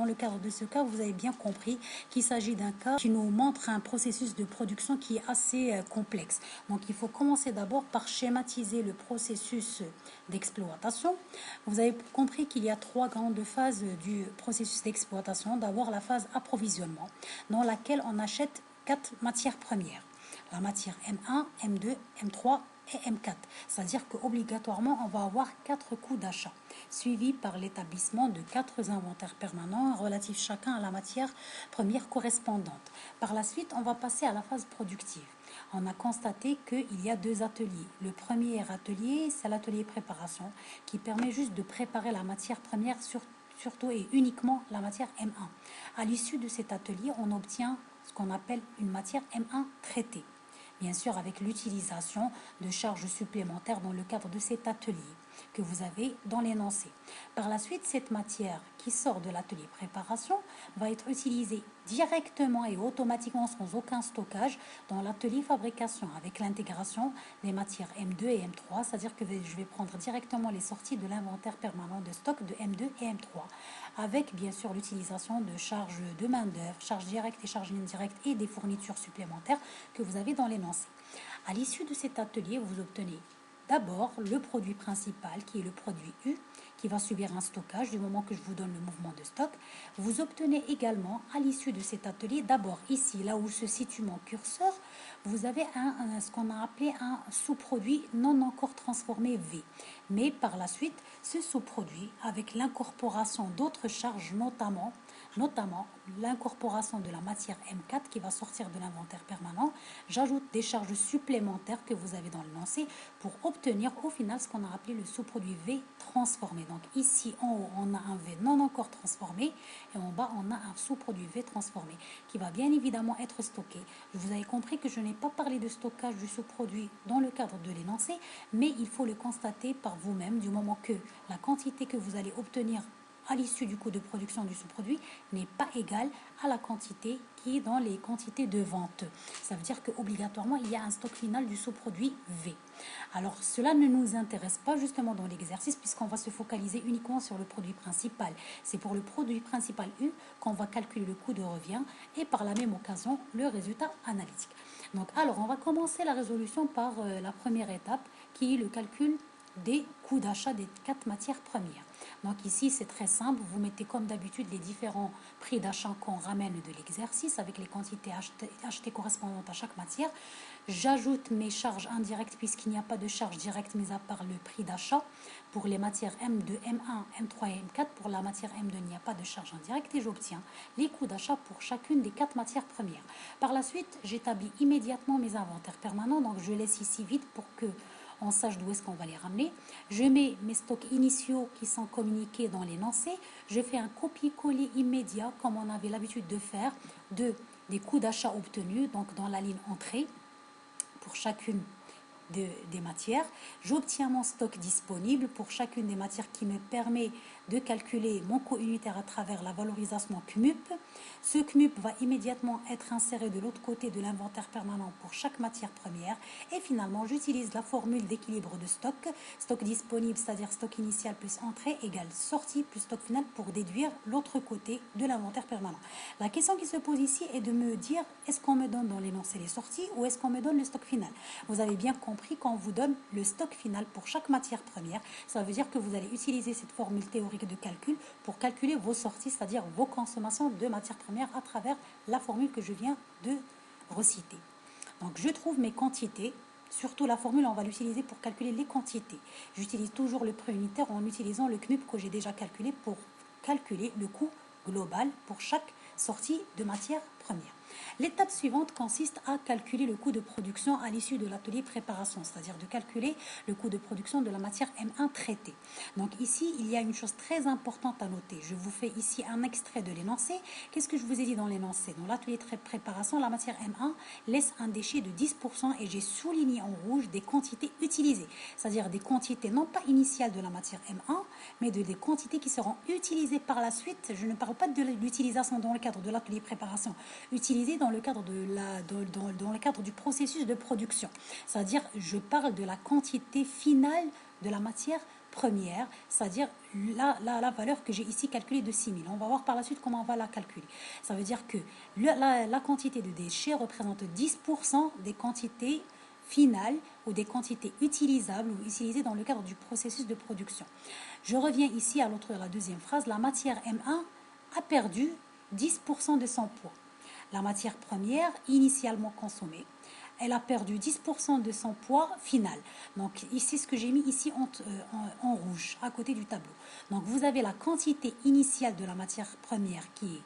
le cadre de ce cas, vous avez bien compris qu'il s'agit d'un cas qui nous montre un processus de production qui est assez complexe. Donc il faut commencer d'abord par schématiser le processus d'exploitation. Vous avez compris qu'il y a trois grandes phases du processus d'exploitation. D'abord la phase approvisionnement, dans laquelle on achète 4 matières premières. La matière M1, M2, M3 et M4. C'est-à-dire qu'obligatoirement, on va avoir 4 coûts d'achat, suivis par l'établissement de 4 inventaires permanents relatifs chacun à la matière première correspondante. Par la suite, on va passer à la phase productive. On a constaté qu'il y a 2 ateliers. Le premier atelier, c'est l'atelier préparation, qui permet juste de préparer la matière première surtout et uniquement la matière M1. À l'issue de cet atelier, on obtient ce qu'on appelle une matière M1 traitée. Bien sûr, avec l'utilisation de charges supplémentaires dans le cadre de cet atelier que vous avez dans l'énoncé. Par la suite, cette matière qui sort de l'atelier préparation va être utilisée directement et automatiquement sans aucun stockage dans l'atelier fabrication avec l'intégration des matières M2 et M3, c'est-à-dire que je vais prendre directement les sorties de l'inventaire permanent de stock de M2 et M3 avec bien sûr l'utilisation de charges de main-d'œuvre, charges directes et charges indirectes et des fournitures supplémentaires que vous avez dans l'énoncé. À l'issue de cet atelier, vous obtenez d'abord le produit principal qui est le produit U qui va subir un stockage du moment que je vous donne le mouvement de stock. Vous obtenez également à l'issue de cet atelier, d'abord ici, là où se situe mon curseur, vous avez ce qu'on a appelé un sous-produit non encore transformé V. Mais par la suite, ce sous-produit, avec l'incorporation d'autres charges, notamment l'incorporation de la matière M4 qui va sortir de l'inventaire permanent, j'ajoute des charges supplémentaires que vous avez dans le lancé pour obtenir au final ce qu'on a appelé le sous-produit V transformé. Donc ici en haut on a un V non encore transformé et en bas on a un sous-produit V transformé qui va bien évidemment être stocké. Vous avez compris que je n'ai pas parlé de stockage du sous-produit dans le cadre de l'énoncé, mais il faut le constater par vous-même du moment que la quantité que vous allez obtenir à l'issue du coût de production du sous-produit n'est pas égale à la quantité qui est dans les quantités de vente. Ça veut dire qu'obligatoirement, il y a un stock final du sous-produit V. Alors, cela ne nous intéresse pas justement dans l'exercice puisqu'on va se focaliser uniquement sur le produit principal. C'est pour le produit principal U qu'on va calculer le coût de revient et par la même occasion, le résultat analytique. Donc, alors, on va commencer la résolution par la première étape qui est le calcul des coûts d'achat des 4 matières premières. Donc ici, c'est très simple. Vous mettez comme d'habitude les différents prix d'achat qu'on ramène de l'exercice avec les quantités achetées correspondantes à chaque matière. J'ajoute mes charges indirectes puisqu'il n'y a pas de charge directe mis à part le prix d'achat pour les matières M2, M1, M3 et M4. Pour la matière M2, il n'y a pas de charge indirecte et j'obtiens les coûts d'achat pour chacune des 4 matières premières. Par la suite, j'établis immédiatement mes inventaires permanents. Donc je laisse ici vide pour que on sache d'où est-ce qu'on va les ramener. Je mets mes stocks initiaux qui sont communiqués dans l'énoncé. Je fais un copier-coller immédiat, comme on avait l'habitude de faire, des coûts d'achat obtenus, donc dans la ligne entrée, pour chacune des matières. J'obtiens mon stock disponible pour chacune des matières qui me permet de calculer mon coût unitaire à travers la valorisation CMUP. Ce CMUP va immédiatement être inséré de l'autre côté de l'inventaire permanent pour chaque matière première. Et finalement, j'utilise la formule d'équilibre de stock. Stock disponible, c'est-à-dire stock initial plus entrée, égale sortie plus stock final pour déduire l'autre côté de l'inventaire permanent. La question qui se pose ici est de me dire, est-ce qu'on me donne dans l'énoncé les sorties ou est-ce qu'on me donne le stock final? Vous avez bien compris qu'on vous donne le stock final pour chaque matière première. Ça veut dire que vous allez utiliser cette formule théorique de calcul pour calculer vos sorties, c'est-à-dire vos consommations de matières premières à travers la formule que je viens de reciter. Donc je trouve mes quantités, surtout la formule on va l'utiliser pour calculer les quantités. J'utilise toujours le prix unitaire en utilisant le CMUP que j'ai déjà calculé pour calculer le coût global pour chaque sortie de matière première. L'étape suivante consiste à calculer le coût de production à l'issue de l'atelier préparation, c'est-à-dire de calculer le coût de production de la matière M1 traitée. Donc ici, il y a une chose très importante à noter. Je vous fais ici un extrait de l'énoncé. Qu'est-ce que je vous ai dit dans l'énoncé? Dans l'atelier de préparation, la matière M1 laisse un déchet de 10% et j'ai souligné en rouge des quantités utilisées, c'est-à-dire des quantités non pas initiales de la matière M1, mais des quantités qui seront utilisées par la suite. Je ne parle pas de l'utilisation dans le cadre de l'atelier préparation, utilisée dans le cadre dans le cadre du processus de production. C'est-à-dire, je parle de la quantité finale de la matière première, c'est-à-dire la valeur que j'ai ici calculée de 6000. On va voir par la suite comment on va la calculer. Ça veut dire que la quantité de déchets représente 10% des quantités finales ou des quantités utilisables ou utilisées dans le cadre du processus de production. Je reviens ici à la deuxième phrase. La matière M1 a perdu 10% de son poids. La matière première, initialement consommée, elle a perdu 10% de son poids final. Donc ici, ce que j'ai mis ici en rouge, à côté du tableau. Donc vous avez la quantité initiale de la matière première qui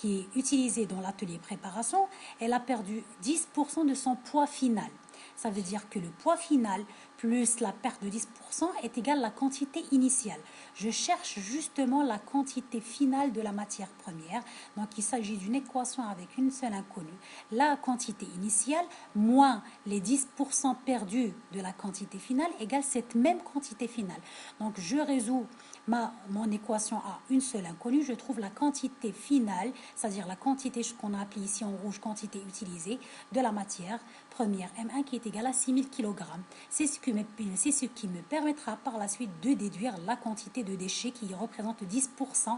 est utilisée dans l'atelier préparation. Elle a perdu 10% de son poids final. Ça veut dire que le poids final plus la perte de 10% est égal à la quantité initiale. Je cherche justement la quantité finale de la matière première. Donc il s'agit d'une équation avec une seule inconnue. La quantité initiale moins les 10% perdus de la quantité finale égale cette même quantité finale. Donc je résous mon équation à une seule inconnue. Je trouve la quantité finale, c'est-à-dire la quantité qu'on a appelée ici en rouge, quantité utilisée de la matière première M1 qui est égale à 6000 kg. C'est ce qui me permettra par la suite de déduire la quantité de déchets qui représente 10%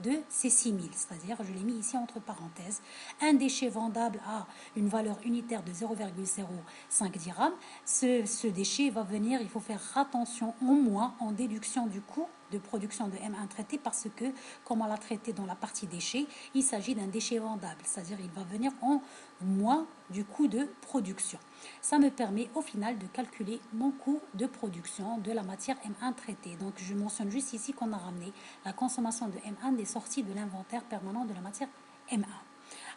de ces 6000, c'est-à-dire, je l'ai mis ici entre parenthèses, un déchet vendable a une valeur unitaire de 0,05 dirhams. Ce déchet va venir, il faut faire attention au moins en déduction du coût de production de M1 traité parce que, comme on l'a traité dans la partie déchets, il s'agit d'un déchet vendable, c'est-à-dire il va venir en moins du coût de production. Ça me permet au final de calculer mon coût de production de la matière M1 traitée. Donc je mentionne juste ici qu'on a ramené la consommation de M1 des sorties de l'inventaire permanent de la matière M1.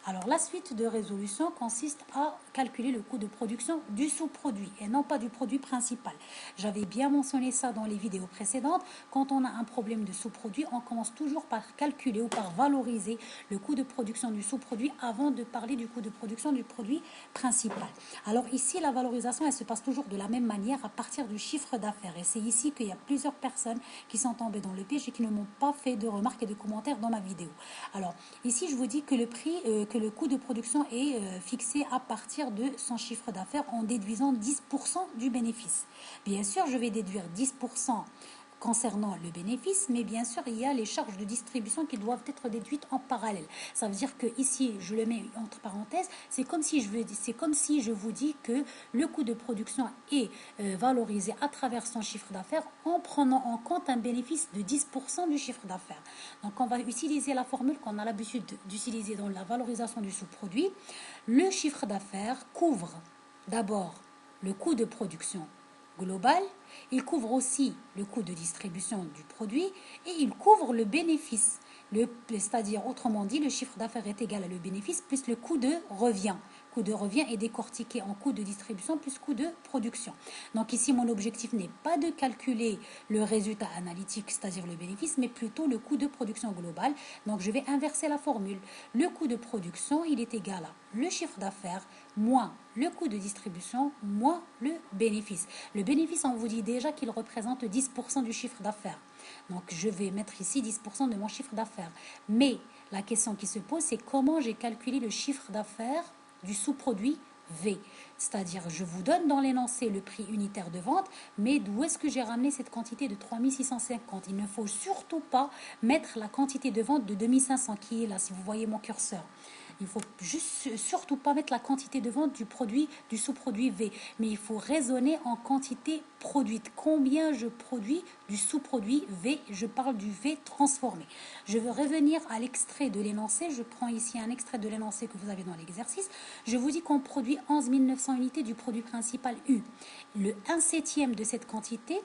Alors la suite de résolution consiste à calculer le coût de production du sous-produit et non pas du produit principal. J'avais bien mentionné ça dans les vidéos précédentes. Quand on a un problème de sous-produit, on commence toujours par calculer ou par valoriser le coût de production du sous-produit avant de parler du coût de production du produit principal. Alors ici, la valorisation, elle se passe toujours de la même manière à partir du chiffre d'affaires. Et c'est ici qu'il y a plusieurs personnes qui sont tombées dans le piège et qui ne m'ont pas fait de remarques et de commentaires dans ma vidéo. Alors ici, je vous dis que le coût de production est fixé à partir de son chiffre d'affaires en déduisant 10% du bénéfice. Bien sûr, je vais déduire 10% concernant le bénéfice, mais bien sûr, il y a les charges de distribution qui doivent être déduites en parallèle. Ça veut dire que ici, je le mets entre parenthèses, c'est comme si je vous dis que le coût de production est valorisé à travers son chiffre d'affaires en prenant en compte un bénéfice de 10% du chiffre d'affaires. Donc, on va utiliser la formule qu'on a l'habitude d'utiliser dans la valorisation du sous-produit. Le chiffre d'affaires couvre d'abord le coût de production global, il couvre aussi le coût de distribution du produit et il couvre le bénéfice. C'est-à-dire, autrement dit, le chiffre d'affaires est égal à le bénéfice plus le coût de revient. Coût de revient est décortiqué en coût de distribution plus coût de production. Donc ici, mon objectif n'est pas de calculer le résultat analytique, c'est-à-dire le bénéfice, mais plutôt le coût de production global. Donc je vais inverser la formule. Le coût de production, il est égal à le chiffre d'affaires moins le coût de distribution moins le bénéfice. Le bénéfice, on vous dit déjà qu'il représente 10% du chiffre d'affaires. Donc, je vais mettre ici 10% de mon chiffre d'affaires. Mais la question qui se pose, c'est comment j'ai calculé le chiffre d'affaires du sous-produit V. C'est-à-dire, je vous donne dans l'énoncé le prix unitaire de vente, mais d'où est-ce que j'ai ramené cette quantité de 3650? Il ne faut surtout pas mettre la quantité de vente de 2500 qui est là, si vous voyez mon curseur. Il ne faut juste surtout pas mettre la quantité de vente du sous-produit V, mais il faut raisonner en quantité produite. Combien je produis du sous-produit V? Je parle du V transformé. Je veux revenir à l'extrait de l'énoncé. Je prends ici un extrait de l'énoncé que vous avez dans l'exercice. Je vous dis qu'on produit 11 900 unités du produit principal U. Le 1/7 de cette quantité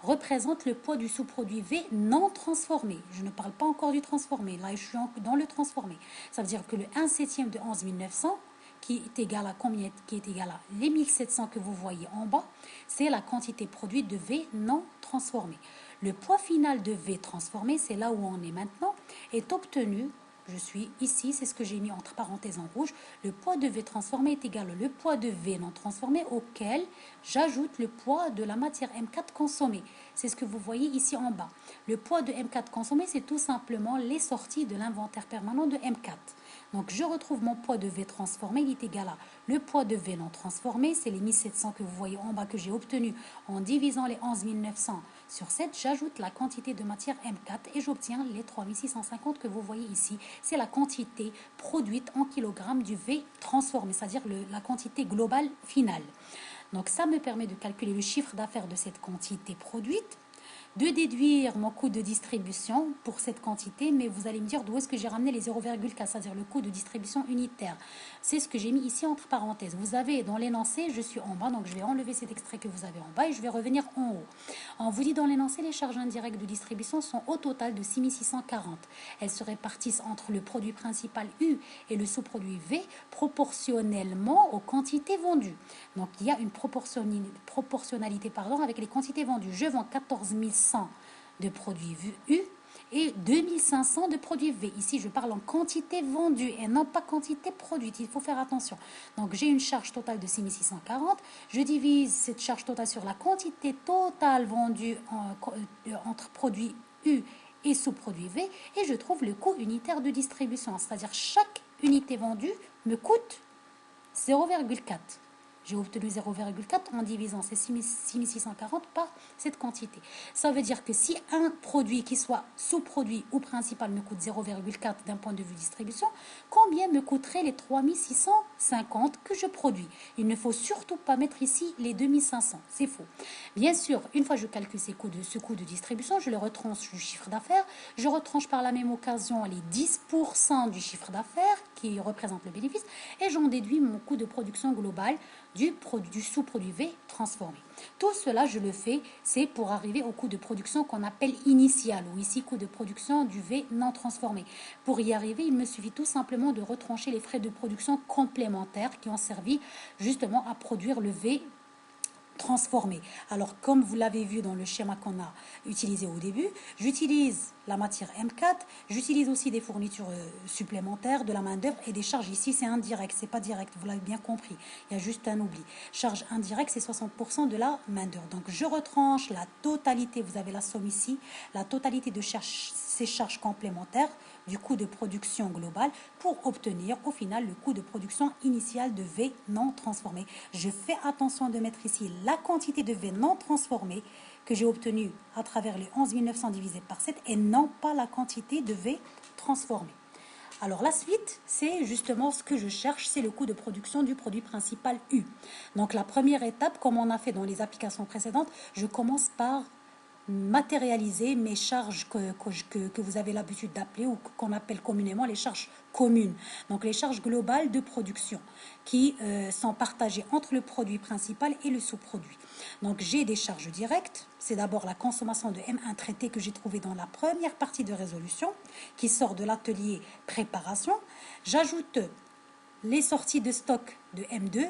représente le poids du sous-produit V non transformé. Je ne parle pas encore du transformé. Là, je suis dans le transformé. Ça veut dire que le 1/7 de 11 900, qui est égal à combien? Qui est égal à les 1700 que vous voyez en bas, c'est la quantité produite de V non transformé. Le poids final de V transformé, c'est là où on est maintenant, est obtenu. Je suis ici, c'est ce que j'ai mis entre parenthèses en rouge. Le poids de V transformé est égal au poids de V non transformé auquel j'ajoute le poids de la matière M4 consommée. C'est ce que vous voyez ici en bas. Le poids de M4 consommé, c'est tout simplement les sorties de l'inventaire permanent de M4. Donc, je retrouve mon poids de V transformé, il est égal à le poids de V non transformé, c'est les 1700 que vous voyez en bas que j'ai obtenu en divisant les 11 900 sur 7, j'ajoute la quantité de matière M4 et j'obtiens les 3650 que vous voyez ici. C'est la quantité produite en kilogrammes du V transformé, c'est-à-dire la quantité globale finale. Donc ça me permet de calculer le chiffre d'affaires de cette quantité produite, de déduire mon coût de distribution pour cette quantité, mais vous allez me dire d'où est-ce que j'ai ramené les 0,4, c'est-à-dire le coût de distribution unitaire. C'est ce que j'ai mis ici entre parenthèses. Vous avez dans l'énoncé, je suis en bas, donc je vais enlever cet extrait que vous avez en bas et je vais revenir en haut. On vous dit dans l'énoncé, les charges indirectes de distribution sont au total de 6640. Elles se répartissent entre le produit principal U et le sous-produit V proportionnellement aux quantités vendues. Donc il y a une proportionnalité avec les quantités vendues. Je vends 14 100 de produits U et 2500 de produits V. Ici, je parle en quantité vendue et non pas quantité produite. Il faut faire attention. Donc, j'ai une charge totale de 6640. Je divise cette charge totale sur la quantité totale vendue entre produits U et sous-produits V et je trouve le coût unitaire de distribution. C'est-à-dire, chaque unité vendue me coûte 0,4. J'ai obtenu 0,4 en divisant ces 6640 par cette quantité. Ça veut dire que si un produit qui soit sous-produit ou principal me coûte 0,4 d'un point de vue distribution, combien me coûteraient les 3650 que je produis? Il ne faut surtout pas mettre ici les 2500, c'est faux. Bien sûr, une fois que je calcule ce coût de distribution, je le retranche du chiffre d'affaires. Je retranche par la même occasion les 10% du chiffre d'affaires qui représente le bénéfice et j'en déduis mon coût de production global du sous-produit V transformé. Tout cela, je le fais, c'est pour arriver au coût de production qu'on appelle initial, ou ici coût de production du V non transformé. Pour y arriver, il me suffit tout simplement de retrancher les frais de production complémentaires qui ont servi justement à produire le V transformé. Alors, comme vous l'avez vu dans le schéma qu'on a utilisé au début, j'utilise la matière M4, j'utilise aussi des fournitures supplémentaires, de la main-d'œuvre et des charges. Ici, c'est indirect, c'est pas direct, vous l'avez bien compris. Il y a juste un oubli. Charge indirecte, c'est 60% de la main-d'œuvre. Donc, je retranche la totalité, vous avez la somme ici, la totalité de ces charges complémentaires du coût de production global pour obtenir au final le coût de production initial de V non transformé. Je fais attention de mettre ici la quantité de V non transformé que j'ai obtenu à travers les 11 900 divisé par 7 et non pas la quantité de V transformé. Alors la suite, c'est justement ce que je cherche, c'est le coût de production du produit principal U. Donc la première étape, comme on a fait dans les applications précédentes, je commence par matérialiser mes charges que vous avez l'habitude d'appeler ou qu'on appelle communément les charges communes. Donc les charges globales de production qui sont partagées entre le produit principal et le sous-produit. Donc j'ai des charges directes. C'est d'abord la consommation de M1 traité que j'ai trouvé dans la première partie de résolution qui sort de l'atelier préparation. J'ajoute les sorties de stock de M2.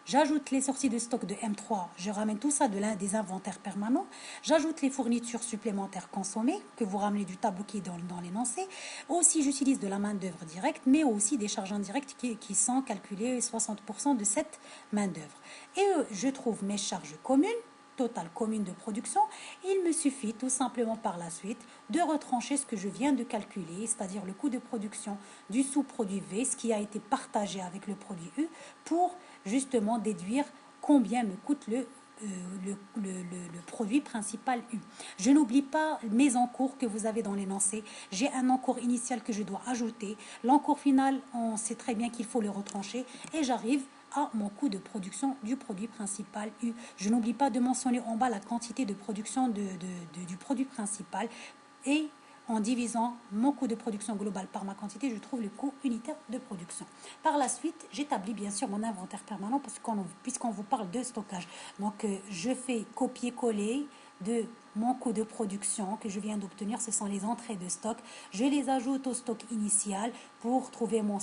J'ajoute les sorties de stock de M3, je ramène tout ça de l'un des inventaires permanents. J'ajoute les fournitures supplémentaires consommées que vous ramenez du tableau qui est dans l'énoncé. Aussi, j'utilise de la main-d'œuvre directe, mais aussi des charges indirectes qui sont calculées 60% de cette main-d'œuvre. Et je trouve mes charges communes, totale commune de production. Il me suffit tout simplement par la suite de retrancher ce que je viens de calculer, c'est-à-dire le coût de production du sous-produit V, ce qui a été partagé avec le produit U, pour justement déduire combien me coûte le produit principal U. Je n'oublie pas mes encours que vous avez dans l'énoncé. J'ai un encours initial que je dois ajouter. L'encours final, on sait très bien qu'il faut le retrancher et j'arrive à mon coût de production du produit principal U. Je n'oublie pas de mentionner en bas la quantité de production du produit principal et en divisant mon coût de production global par ma quantité, je trouve le coût unitaire de production. Par la suite, j'établis bien sûr mon inventaire permanent puisqu'on vous parle de stockage. Donc, je fais copier-coller de mon coût de production que je viens d'obtenir. Ce sont les entrées de stock. Je les ajoute au stock initial pour trouver mon